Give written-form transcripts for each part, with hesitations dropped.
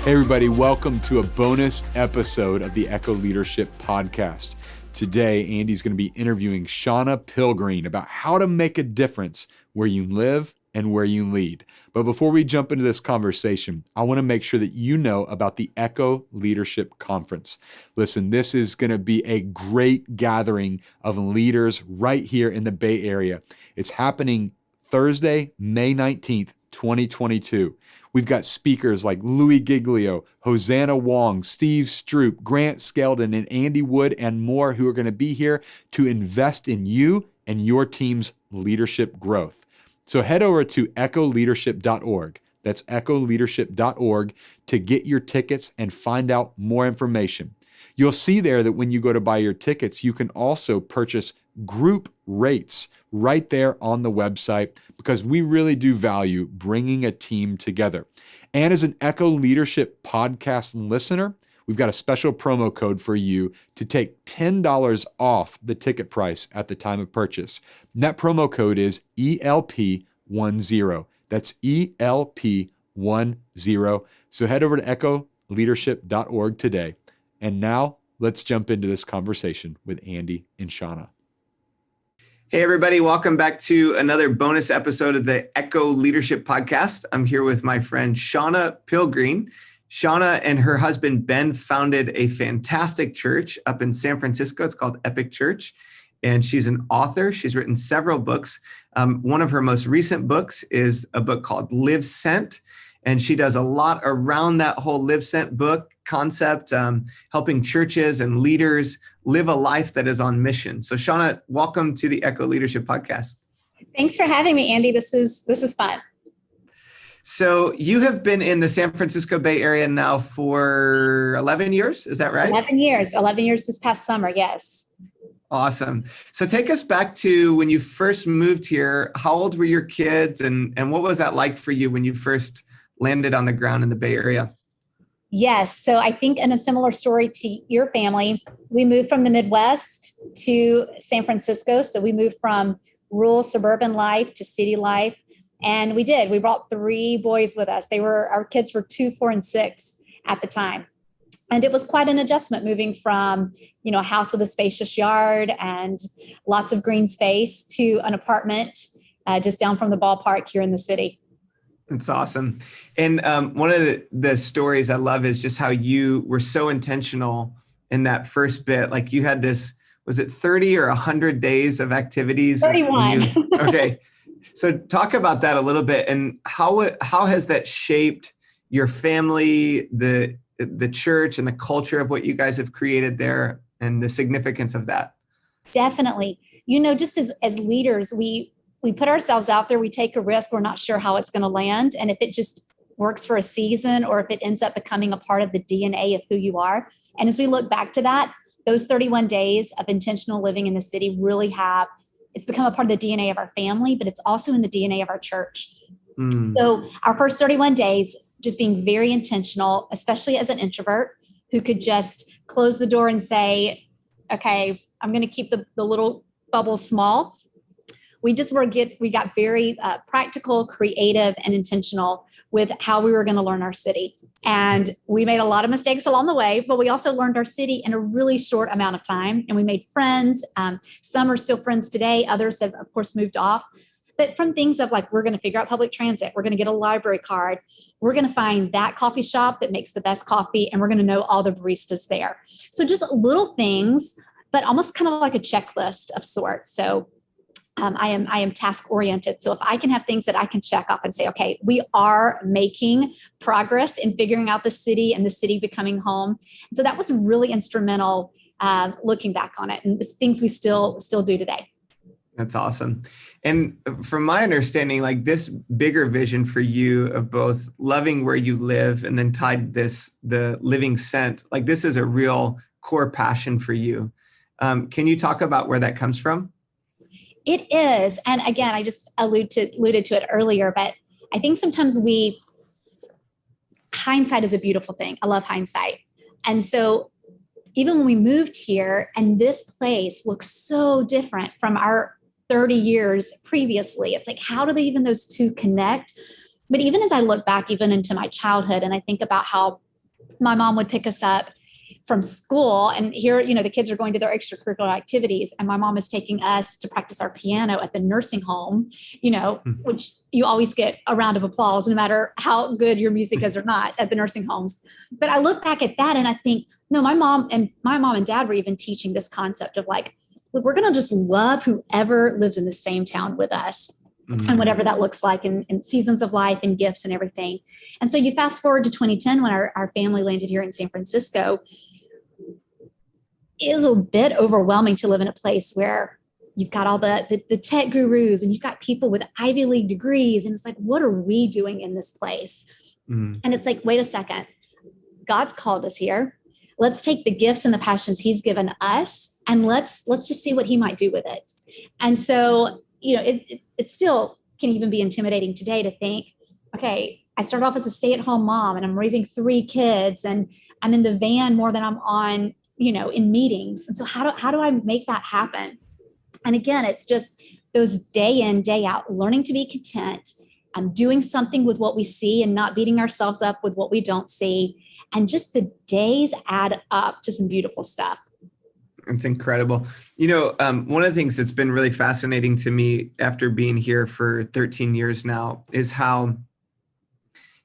Hey everybody, welcome to a bonus episode of the Echo Leadership Podcast. Today, Andy's going to be interviewing Shauna Pilgreen about how to make a difference where you live and where you lead. But before we jump into this conversation, I want to make sure that you know about the Echo Leadership Conference. Listen, this is going to be a great gathering of leaders right here in the Bay Area. It's happening Thursday, May 19th, 2022. We've got speakers like Louis Giglio, Hosanna Wong, Steve Stroop, Grant Skeldon, and Andy Wood, and more who are going to be here to invest in you and your team's leadership growth. So head over to echoleadership.org. That's echoleadership.org to get your tickets and find out more information. You'll see there that when you go to buy your tickets, you can also purchase group rates right there on the website because we really do value bringing a team together. And as an Echo Leadership podcast listener, we've got a special promo code for you to take $10 off the ticket price at the time of purchase. And that promo code is ELP10. That's ELP10. So head over to echoleadership.org today. And now let's jump into this conversation with Andy and Shauna. Hey, everybody. Welcome back to another bonus episode of the Echo Leadership Podcast. I'm here with my friend, Shauna Pilgreen. Shauna and her husband, Ben, founded a fantastic church up in San Francisco. It's called Echo.Church. And she's an author. She's written several books. One of her most recent books is a book called Live Sent. And she does a lot around that whole Live Sent book concept, helping churches and leaders live a life that is on mission. So Shauna, welcome to the Echo Leadership Podcast. Thanks for having me, Andy. This is fun. So you have been in the San Francisco Bay Area now for 11 years. Is that right? 11 years this past summer. Yes. Awesome. So take us back to when you first moved here. How old were your kids and what was that like for you when you first landed on the ground in the Bay Area? Yes. So I think in a similar story to your family, we moved from the Midwest to San Francisco. So we moved from rural suburban life to city life. And we did. We brought 3 boys with us. Our kids were 2, 4, and 6 at the time. And it was quite an adjustment moving from, a house with a spacious yard and lots of green space to an apartment just down from the ballpark here in the city. That's awesome. And one of the stories I love is just how you were so intentional in that first bit. Like you had this, was it 30 or 100 days of activities? 31. Okay. So talk about that a little bit and how has that shaped your family, the church and the culture of what you guys have created there and the significance of that? Definitely. Just as leaders, we put ourselves out there, we take a risk, we're not sure how it's going to land. And if it just works for a season or if it ends up becoming a part of the DNA of who you are. And as we look back to that, those 31 days of intentional living in the city really it's become a part of the DNA of our family, but it's also in the DNA of our church. So our first 31 days, just being very intentional, especially as an introvert who could just close the door and say, okay, I'm going to keep the little bubble small. We got very practical, creative, and intentional with how we were going to learn our city. And we made a lot of mistakes along the way, but we also learned our city in a really short amount of time. And we made friends. Some are still friends today. Others have, of course, moved off. But from things of like, we're going to figure out public transit. We're going to get a library card. We're going to find that coffee shop that makes the best coffee. And we're going to know all the baristas there. So just little things, but almost kind of like a checklist of sorts. So I am task oriented. So if I can have things that I can check off and say, okay, we are making progress in figuring out the city and the city becoming home. And so that was really instrumental looking back on it, and it's things we still do today. That's awesome. And from my understanding, like this bigger vision for you of both loving where you live and then tied the living sent, like this is a real core passion for you. Can you talk about where that comes from? It is. And again, I just alluded to it earlier, but I think sometimes hindsight is a beautiful thing. I love hindsight. And so even when we moved here and this place looks so different from our 30 years previously, it's like, how do those two connect? But even as I look back even into my childhood and I think about how my mom would pick us up from school, and here, the kids are going to their extracurricular activities, and my mom is taking us to practice our piano at the nursing home, which you always get a round of applause no matter how good your music is or not at the nursing homes. But I look back at that and I think, no, my mom and dad were even teaching this concept of like, look, we're going to just love whoever lives in the same town with us. And whatever that looks like in seasons of life and gifts and everything. And so you fast forward to 2010 when our family landed here in San Francisco. It was a bit overwhelming to live in a place where you've got all the tech gurus and you've got people with Ivy League degrees. And it's like, what are we doing in this place? And it's like, wait a second, God's called us here. Let's take the gifts and the passions he's given us and let's just see what he might do with it. And so, it still can even be intimidating today to think, okay, I started off as a stay-at-home mom and I'm raising 3 kids and I'm in the van more than I'm on, in meetings. And so how do I make that happen? And again, it's just those day in, day out, learning to be content. I'm doing something with what we see and not beating ourselves up with what we don't see. And just the days add up to some beautiful stuff. It's incredible. One of the things that's been really fascinating to me after being here for 13 years now is how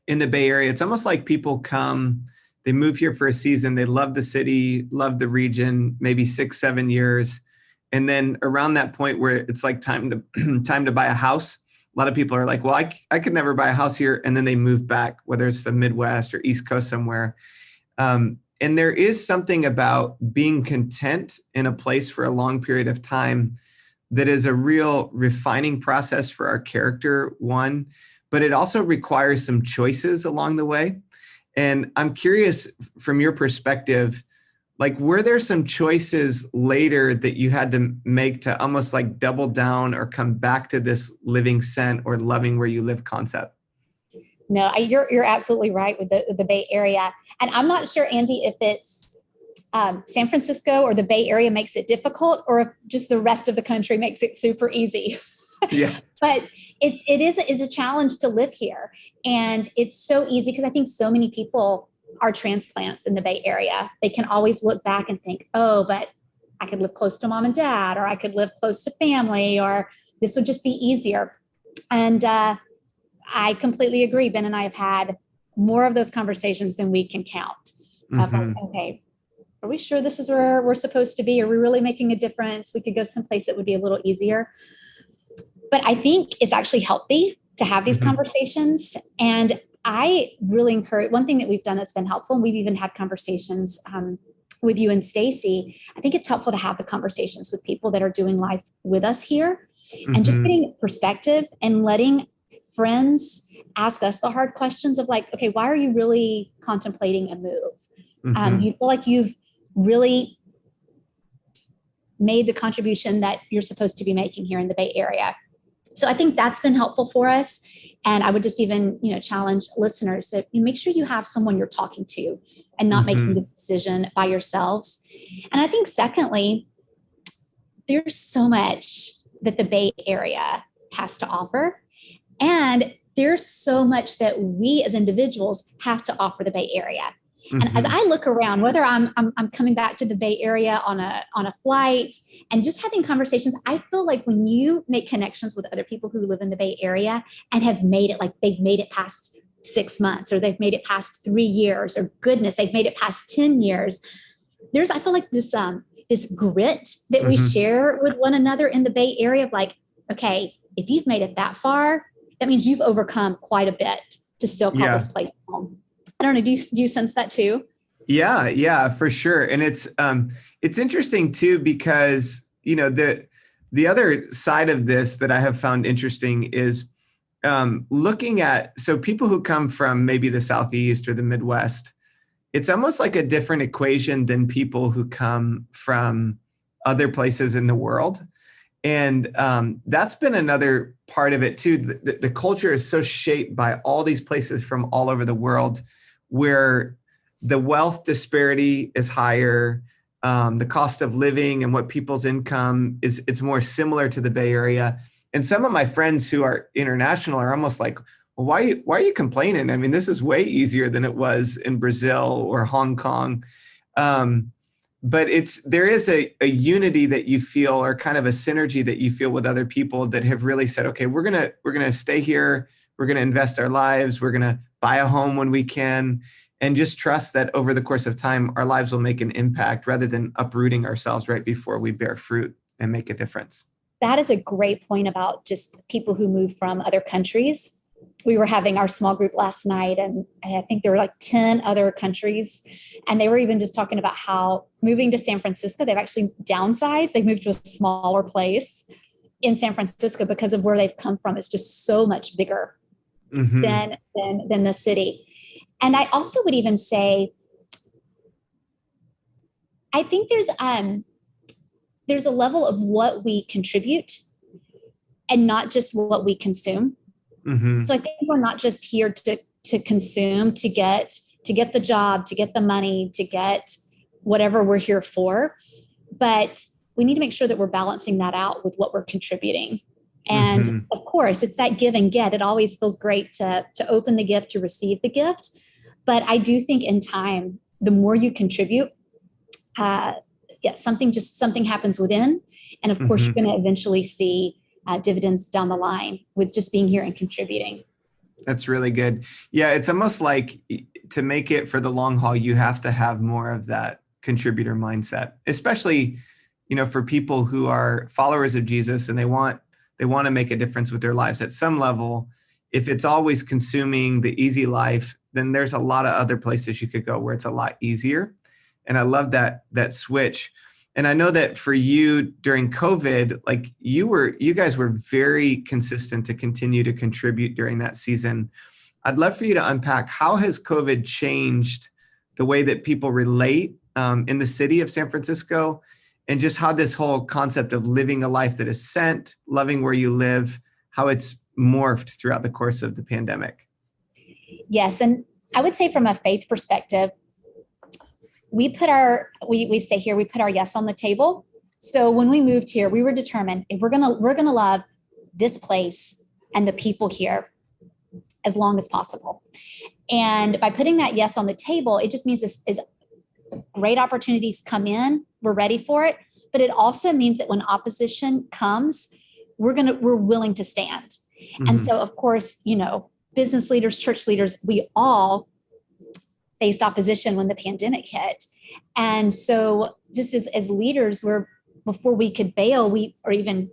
in the Bay Area, it's almost like people come, they move here for a season, they love the city, love the region, maybe 6, 7 years. And then around that point where it's like time to buy a house, a lot of people are like, well, I could never buy a house here. And then they move back, whether it's the Midwest or East Coast somewhere. And there is something about being content in a place for a long period of time that is a real refining process for our character, one, but it also requires some choices along the way. And I'm curious from your perspective, like, were there some choices later that you had to make to almost like double down or come back to this living sent or loving where you live concept? No, you're absolutely right with the Bay Area. And I'm not sure, Andy, if it's San Francisco or the Bay Area makes it difficult or if just the rest of the country makes it super easy. Yeah. But it is a challenge to live here. And it's so easy because I think so many people are transplants in the Bay Area. They can always look back and think, oh, but I could live close to mom and dad, or I could live close to family, or this would just be easier. And I completely agree. Ben and I have had more of those conversations than we can count. Like, okay, are we sure this is where we're supposed to be? Are we really making a difference? We could go someplace that would be a little easier. But I think it's actually healthy to have these conversations. And I really encourage, one thing that we've done that's been helpful, and we've even had conversations with you and Stacy, I think it's helpful to have the conversations with people that are doing life with us here and just getting perspective and letting friends ask us the hard questions of like, okay, why are you really contemplating a move? You feel like you've really made the contribution that you're supposed to be making here in the Bay Area. So I think that's been helpful for us. And I would just even, challenge listeners that you make sure you have someone you're talking to and not making this decision by yourselves. And I think secondly, there's so much that the Bay Area has to offer. And there's so much that we as individuals have to offer the Bay Area. And as I look around, whether I'm coming back to the Bay Area on a flight and just having conversations, I feel like when you make connections with other people who live in the Bay Area and have made it, like they've made it past 6 months, or they've made it past 3 years, or goodness, they've made it past 10 years. I feel like this grit that we share with one another in the Bay Area of like, okay, if you've made it that far, that means you've overcome quite a bit to still call this place home. I don't know. Do you sense that too? Yeah, for sure. And it's interesting too, because, the other side of this that I have found interesting is looking at, so people who come from maybe the Southeast or the Midwest, it's almost like a different equation than people who come from other places in the world. And that's been another part of it too. The culture is so shaped by all these places from all over the world, where the wealth disparity is higher, the cost of living and what people's income it's more similar to the Bay Area. And some of my friends who are international are almost like, well, why are you complaining? I mean, this is way easier than it was in Brazil or Hong Kong. But there is a unity that you feel, or kind of a synergy that you feel with other people that have really said, okay, we're gonna stay here. We're gonna invest our lives. We're gonna buy a home when we can, and just trust that over the course of time, our lives will make an impact rather than uprooting ourselves right before we bear fruit and make a difference. That is a great point about just people who move from other countries. We were having our small group last night, and I think there were like 10 other countries. And they were even just talking about how moving to San Francisco, they've actually downsized. They've moved to a smaller place in San Francisco because of where they've come from. It's just so much bigger than the city. And I also would even say, I think there's a level of what we contribute and not just what we consume. So I think we're not just here to consume, to get the job, to get the money, to get whatever we're here for. But we need to make sure that we're balancing that out with what we're contributing. And of course, it's that give and get. It always feels great to open the gift, to receive the gift. But I do think in time, the more you contribute, something happens within. And of course, you're going to eventually see dividends down the line with just being here and contributing. That's really good. Yeah, it's almost like to make it for the long haul, you have to have more of that contributor mindset, especially, for people who are followers of Jesus and they want to make a difference with their lives at some level. If it's always consuming the easy life, then there's a lot of other places you could go where it's a lot easier. And I love that switch. And I know that for you during COVID, like you guys were very consistent to continue to contribute during that season. I'd love for you to unpack, how has COVID changed the way that people relate in the city of San Francisco, and just how this whole concept of living a life that is sent, loving where you live, how it's morphed throughout the course of the pandemic. Yes. And I would say from a faith perspective, we put our yes on the table. So when we moved here, we were determined if we're gonna love this place and the people here as long as possible. And by putting that yes on the table, it just means as great opportunities come in, we're ready for it. But it also means that when opposition comes, we're willing to stand. And so, of course, business leaders, church leaders, we all faced opposition when the pandemic hit. And so just as leaders, before we could bail, or even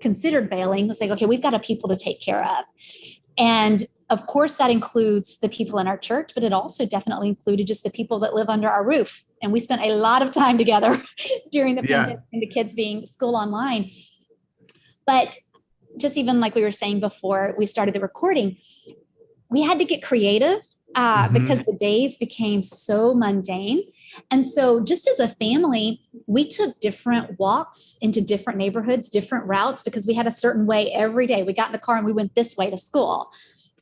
considered bailing, was like, okay, we've got a people to take care of. And of course, that includes the people in our church, but it also definitely included just the people that live under our roof. And we spent a lot of time together during the pandemic and the kids being school online. But just even like we were saying before we started the recording, we had to get creative because the days became so mundane. And so just as a family, we took different walks into different neighborhoods, different routes, because we had a certain way every day. We got in the car and we went this way to school.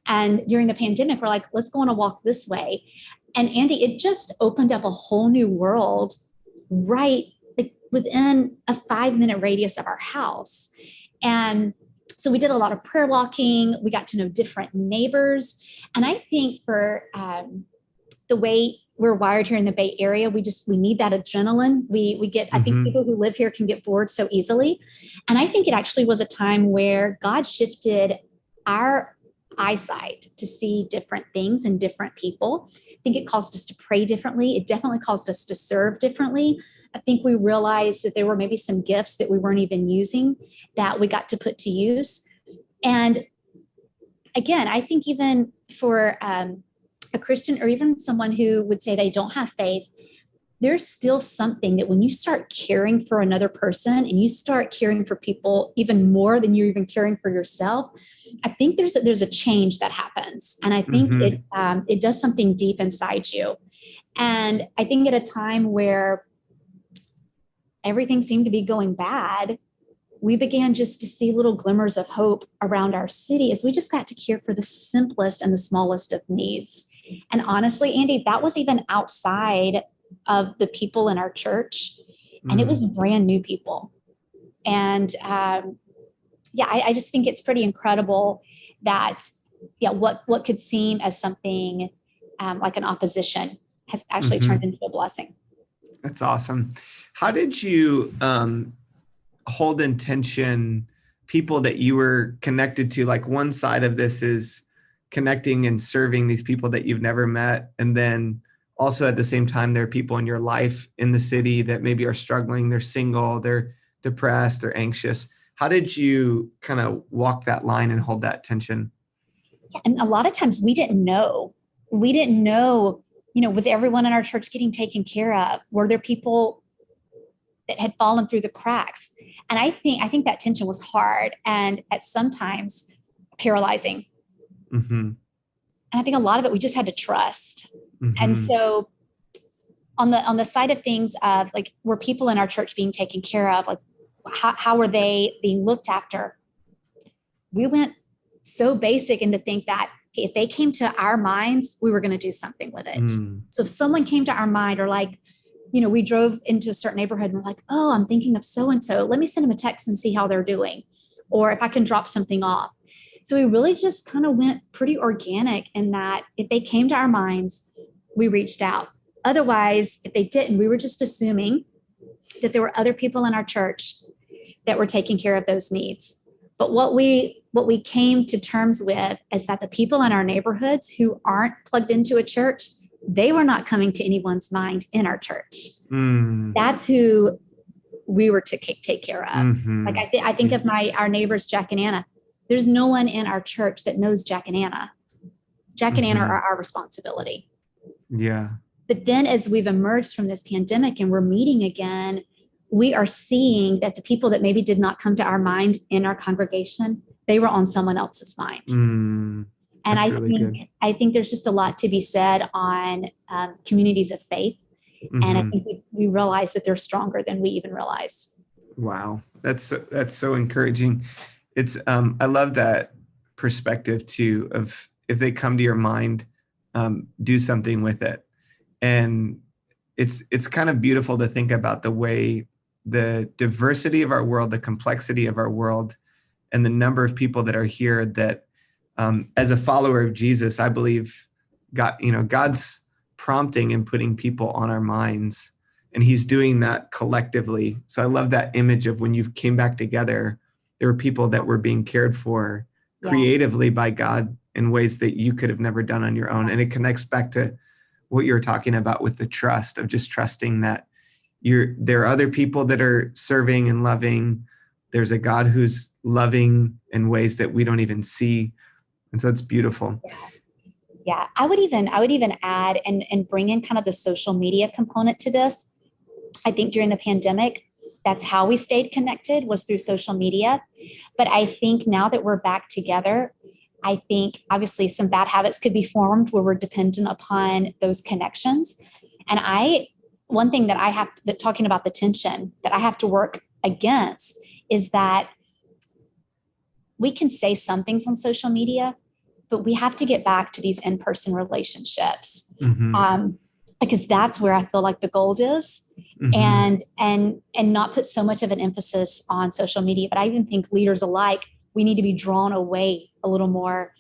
And during the pandemic, we're like, let's go on a walk this way. And Andy, it just opened up a whole new world right within a 5-minute radius of our house. And so we did a lot of prayer walking. We got to know different neighbors. And I think for the way we're wired here in the Bay Area, we need that adrenaline. We get, I think people who live here can get bored so easily. And I think it actually was a time where God shifted our eyesight to see different things and different people. I think it caused us to pray differently. It definitely caused us to serve differently. I think we realized that there were maybe some gifts that we weren't even using that we got to put to use. And again, I think even for a Christian, or even someone who would say they don't have faith, there's still something that when you start caring for another person and you start caring for people even more than you're even caring for yourself, I think there's a change that happens. And I think it does something deep inside you. And I think at a time where everything seemed to be going bad, we began just to see little glimmers of hope around our city as we just got to care for the simplest and the smallest of needs. And honestly, Andy, that was even outside of the people in our church. And it was brand new people. And I just think it's pretty incredible that what could seem as something like an opposition has actually turned into a blessing. That's awesome. How did you hold in tension people that you were connected to? Like one side of this is connecting and serving these people that you've never met. And then also at the same time, there are people in your life in the city that maybe are struggling. They're single, they're depressed, they're anxious. How did you kind of walk that line and hold that tension? Yeah, and a lot of times we didn't know. Was everyone in our church getting taken care of? Were there people that had fallen through the cracks? And I think that tension was hard and at sometimes paralyzing. Mm-hmm. And I think a lot of it we just had to trust. Mm-hmm. And so on the side of things of like, were people in our church being taken care of? Like how were they being looked after? We went so basic and to think that if they came to our minds, we were going to do something with it. So if someone came to our mind, or like, we drove into a certain neighborhood and we're like, oh, I'm thinking of so-and-so. Let me send them a text and see how they're doing. Or if I can drop something off. So we really just kind of went pretty organic in that if they came to our minds, we reached out. Otherwise, if they didn't, we were just assuming that there were other people in our church that were taking care of those needs. But what we came to terms with is that the people in our neighborhoods who aren't plugged into a church, they were not coming to anyone's mind in our church. That's who we were to take care of. Mm-hmm. Like I think of our neighbors, Jack and Anna. There's no one in our church that knows Jack and Anna. Jack and Anna are our responsibility. Yeah. But then as we've emerged from this pandemic and we're meeting again, we are seeing that the people that maybe did not come to our mind in our congregation, they were on someone else's mind. And I think there's just a lot to be said on communities of faith. Mm-hmm. And I think we realize that they're stronger than we even realized. Wow. That's so encouraging. It's I love that perspective too, of if they come to your mind, do something with it. And it's kind of beautiful to think about the way the diversity of our world, the complexity of our world, and the number of people that are here that as a follower of Jesus, I believe God's prompting and putting people on our minds, and he's doing that collectively. So I love that image of when you came back together, there were people that were being cared for creatively by God in ways that you could have never done on your own. And it connects back to what you're talking about with the trust of just trusting that there are other people that are serving and loving. There's a God who's loving in ways that we don't even see. And so it's beautiful. Yeah. I would even add and bring in kind of the social media component to this. I think during the pandemic, that's how we stayed connected, was through social media. But I think now that we're back together, I think obviously some bad habits could be formed where we're dependent upon those connections. And one thing that talking about the tension that I have to work against is that we can say some things on social media, but we have to get back to these in-person relationships. Mm-hmm. Because that's where I feel like the gold is. Mm-hmm. and not put so much of an emphasis on social media. But I even think leaders alike, we need to be drawn away a little more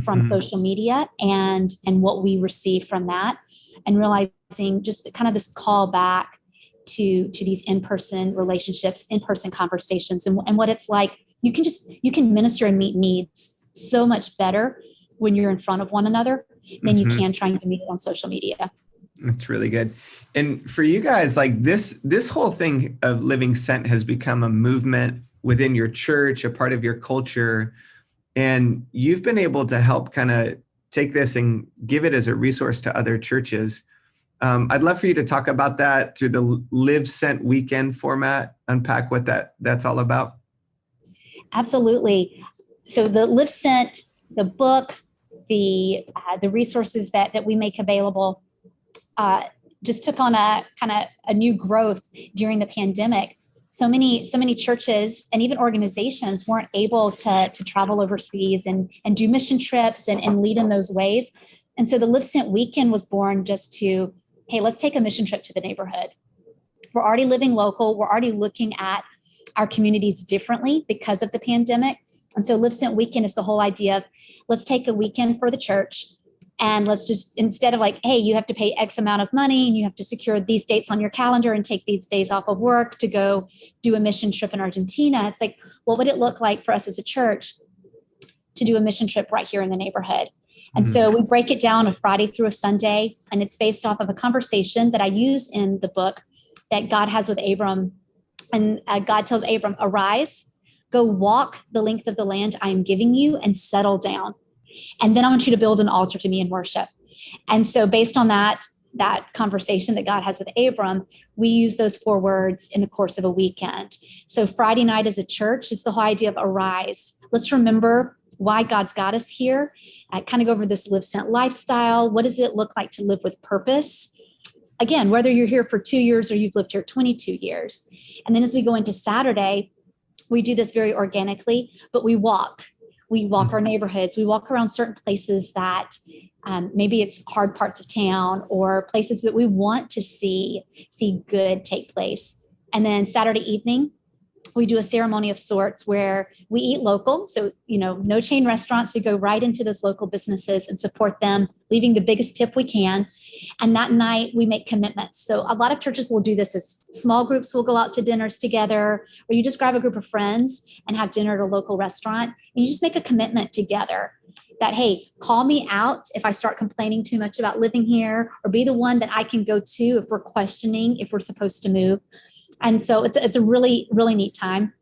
from social media and what we receive from that, and realizing just kind of this call back to these in-person relationships, in-person conversations, and what it's like. You can minister and meet needs so much better when you're in front of one another than you can trying to meet it on social media. That's really good. And for you guys, like this whole thing of Living Sent has become a movement within your church, a part of your culture. And you've been able to help kind of take this and give it as a resource to other churches. I'd love for you to talk about that through the Live Sent weekend format, unpack what that's all about. Absolutely. So the Live Sent, the book, the resources that we make available, just took on a new growth during the pandemic. So many churches and even organizations weren't able to travel overseas and do mission trips and lead in those ways. And so the Live Sent weekend was born just to, hey, let's take a mission trip to the neighborhood. We're already living local. We're already looking at our communities differently because of the pandemic. And so Live Sent Weekend is the whole idea of let's take a weekend for the church. And let's just, instead of like, hey, you have to pay X amount of money and you have to secure these dates on your calendar and take these days off of work to go do a mission trip in Argentina. It's like, what would it look like for us as a church to do a mission trip right here in the neighborhood? And so we break it down a Friday through a Sunday, and it's based off of a conversation that I use in the book that God has with Abram. And God tells Abram, arise, go walk the length of the land I am giving you and settle down. And then I want you to build an altar to me in worship. And so based on that conversation that God has with Abram, we use those 4 words in the course of a weekend. So Friday night as a church is the whole idea of arise. Let's remember why God's got us here. I kind of go over this Live Sent lifestyle. What does it look like to live with purpose? Again, whether you're here for 2 years or you've lived here 22 years. And then as we go into Saturday, we do this very organically, but we walk. We walk our neighborhoods. We walk around certain places that maybe it's hard parts of town or places that we want to see good take place. And then Saturday evening, we do a ceremony of sorts where we eat local. So, no chain restaurants. We go right into those local businesses and support them, leaving the biggest tip we can. And that night we make commitments. So a lot of churches will do this as small groups will go out to dinners together, or you just grab a group of friends and have dinner at a local restaurant. And you just make a commitment together that, hey, call me out if I start complaining too much about living here, or be the one that I can go to if we're questioning if we're supposed to move. And so it's a really, really neat time.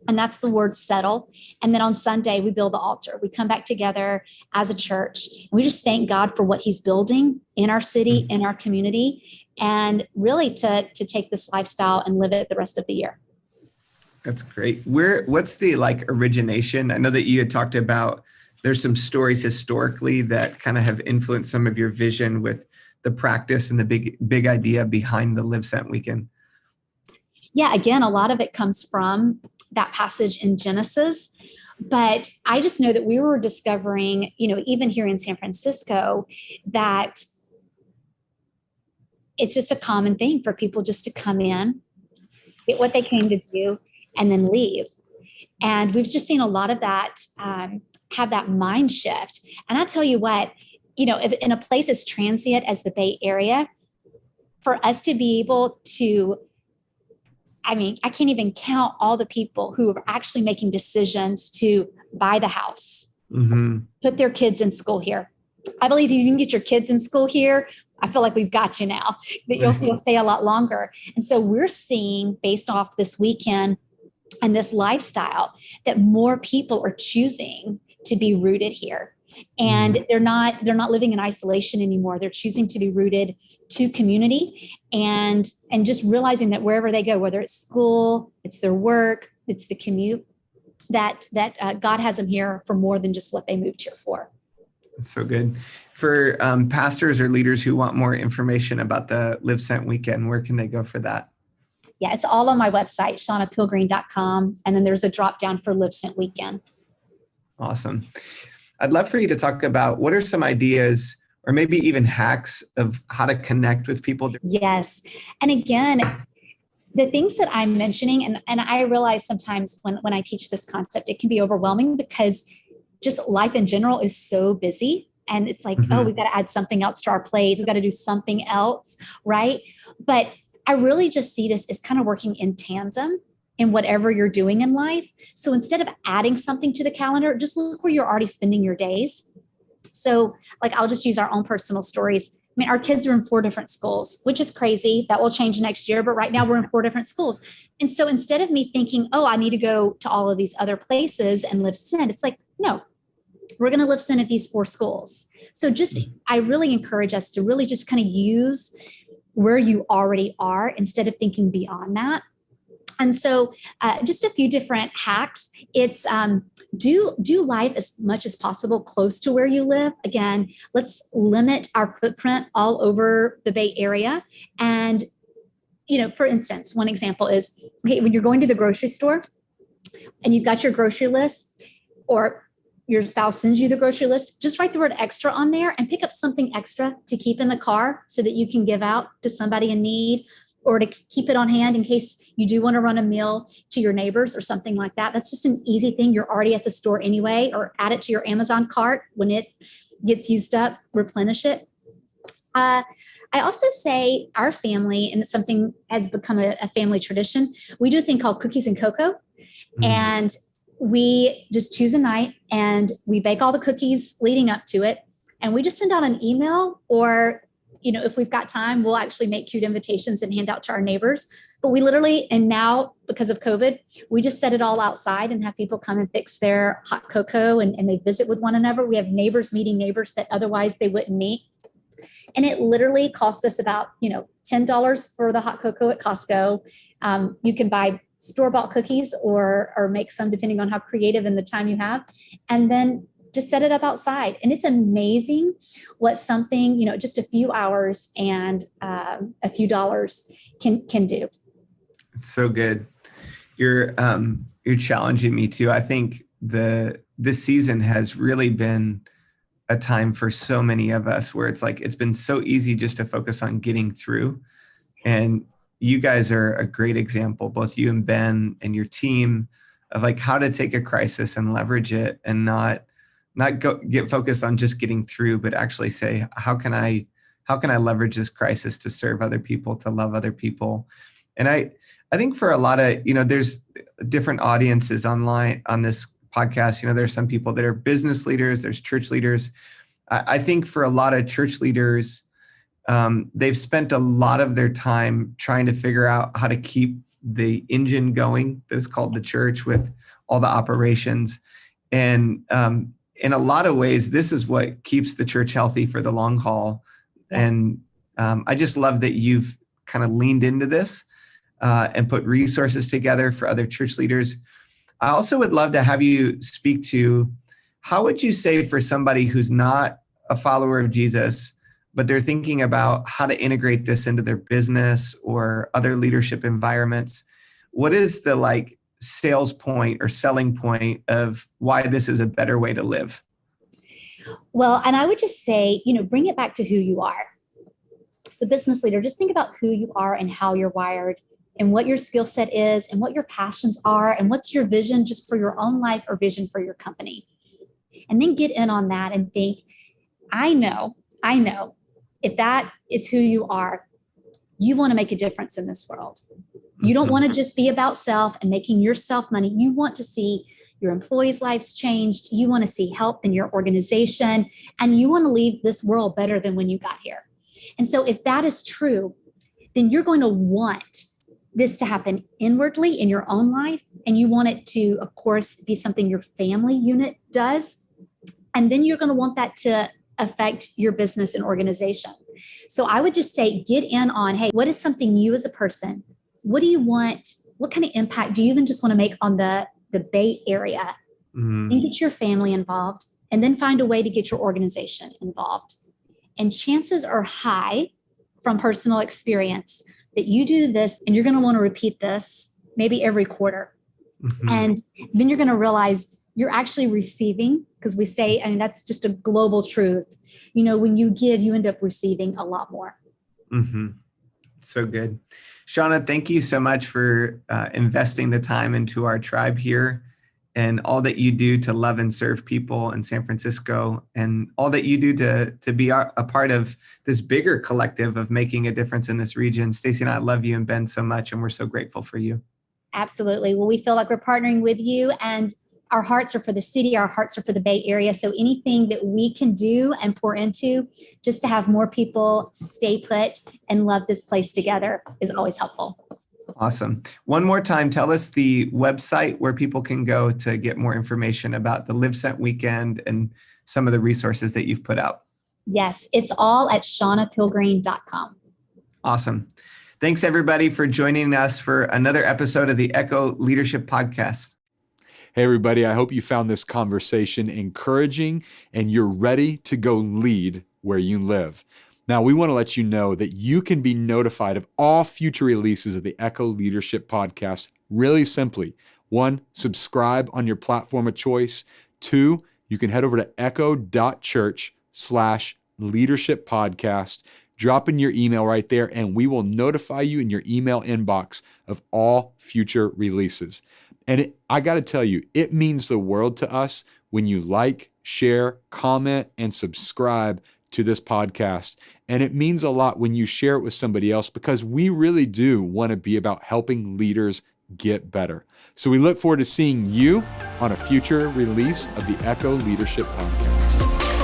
And that's the word settle. And then on Sunday, we build the altar. We come back together as a church. And we just thank God for what he's building in our city, in our community, and really to take this lifestyle and live it the rest of the year. That's great. What's the origination? I know that you had talked about there's some stories historically that kind of have influenced some of your vision with the practice and the big idea behind the Live Sent Weekend. Yeah, again, a lot of it comes from that passage in Genesis. But I just know that we were discovering, even here in San Francisco, that it's just a common thing for people just to come in, get what they came to do, and then leave. And we've just seen a lot of that have that mind shift. And I tell you what, if in a place as transient as the Bay Area, for us to be able to, I can't even count all the people who are actually making decisions to buy the house, put their kids in school here. I believe if you can get your kids in school here, I feel like we've got you now, that you'll stay a lot longer. And so we're seeing, based off this weekend and this lifestyle, that more people are choosing to be rooted here. And they're not living in isolation anymore. They're choosing to be rooted to community and just realizing that wherever they go, whether it's school, it's their work, it's the commute, that God has them here for more than just what they moved here for. That's so good. For pastors or leaders who want more information about the Live Sent Weekend, where can they go for that? Yeah, it's all on my website, shaunapilgreen.com. And then there's a drop down for Live Sent Weekend. Awesome. I'd love for you to talk about what are some ideas or maybe even hacks of how to connect with people. Yes. And again, the things that I'm mentioning, and I realize sometimes when I teach this concept, it can be overwhelming because just life in general is so busy. And it's like, oh, we've got to add something else to our plates. We've got to do something else, right? But I really just see this as kind of working in tandem in whatever you're doing in life. So instead of adding something to the calendar, just look where you're already spending your days. So I'll just use our own personal stories. Our kids are in 4 different schools, which is crazy. That will change next year. But right now we're in 4 different schools. And so instead of me thinking, oh, I need to go to all of these other places and live sin, it's like, no, we're going to live sin at these 4 schools. So I really encourage us to really just kind of use where you already are instead of thinking beyond that. And so just a few different hacks. It's do life as much as possible close to where you live. Again, let's limit our footprint all over the Bay Area. And, for instance, one example is, okay, when you're going to the grocery store and you've got your grocery list, or your spouse sends you the grocery list, just write the word extra on there and pick up something extra to keep in the car so that you can give out to somebody in need. or to keep it on hand in case you do want to run a meal to your neighbors or something like that. That's just an easy thing. You're already at the store anyway, or add it to your Amazon cart. When it gets used up, replenish it. I also say our family, and it's something has become a family tradition, we do a thing called cookies and cocoa. And we just choose a night and we bake all the cookies leading up to it. And we just send out an email, or, if we've got time, we'll actually make cute invitations and hand out to our neighbors. But we literally, and now because of COVID, we just set it all outside and have people come and fix their hot cocoa, and they visit with one another. We have neighbors meeting neighbors that otherwise they wouldn't meet. And it literally cost us about, $10 for the hot cocoa at Costco. You can buy store-bought cookies or make some depending on how creative and the time you have. And then just set it up outside. And it's amazing what something, just a few hours and a few dollars can do. It's so good. You're challenging me too. I think this season has really been a time for so many of us where it's like, it's been so easy just to focus on getting through. And you guys are a great example, both you and Ben and your team, of like how to take a crisis and leverage it and not get focused on just getting through, but actually say, how can I leverage this crisis to serve other people, to love other people? And I think for a lot of, there's different audiences online on this podcast. There's some people that are business leaders, there's church leaders. I think for a lot of church leaders, they've spent a lot of their time trying to figure out how to keep the engine going that is called the church with all the operations. And in a lot of ways, this is what keeps the church healthy for the long haul. And I just love that you've kind of leaned into this and put resources together for other church leaders. I also would love to have you speak to, how would you say for somebody who's not a follower of Jesus, but they're thinking about how to integrate this into their business or other leadership environments, what is the sales point or selling point of why this is a better way to live? Well, and I would just say, bring it back to who you are. So business leader, just think about who you are and how you're wired, and what your skill set is and what your passions are and what's your vision just for your own life or vision for your company. And then get in on that and think, I know, if that is who you are, you want to make a difference in this world. You don't want to just be about self and making yourself money. You want to see your employees' lives changed. You want to see help in your organization, and you want to leave this world better than when you got here. And so if that is true, then you're going to want this to happen inwardly in your own life. And you want it to, of course, be something your family unit does. And then you're going to want that to affect your business and organization. So I would just say, get in on, hey, what is something you as a person, what do you want? What kind of impact do you even just want to make on the Bay Area? And get your family involved, and then find a way to get your organization involved. And chances are high from personal experience that you do this and you're going to want to repeat this maybe every quarter. And then you're going to realize you're actually receiving, because we say, that's just a global truth. When you give, you end up receiving a lot more. So good. Shauna, thank you so much for investing the time into our tribe here, and all that you do to love and serve people in San Francisco, and all that you do to be a part of this bigger collective of making a difference in this region. Stacy and I love you and Ben so much, and we're so grateful for you. Absolutely. Well, we feel like we're partnering with you, and our hearts are for the city. Our hearts are for the Bay Area. So anything that we can do and pour into just to have more people stay put and love this place together is always helpful. Awesome. One more time, tell us the website where people can go to get more information about the Live Sent weekend and some of the resources that you've put out. Yes, it's all at shaunapilgreen.com. Awesome. Thanks, everybody, for joining us for another episode of the Echo Leadership Podcast. Hey, everybody, I hope you found this conversation encouraging and you're ready to go lead where you live. Now, we want to let you know that you can be notified of all future releases of the Echo Leadership Podcast really simply. 1, subscribe on your platform of choice. 2, you can head over to Echo.Church/leadership podcast drop in your email right there, and we will notify you in your email inbox of all future releases. And I got to tell you, it means the world to us when you like, share, comment, and subscribe to this podcast. And it means a lot when you share it with somebody else, because we really do want to be about helping leaders get better. So we look forward to seeing you on a future release of the Echo Leadership Podcast.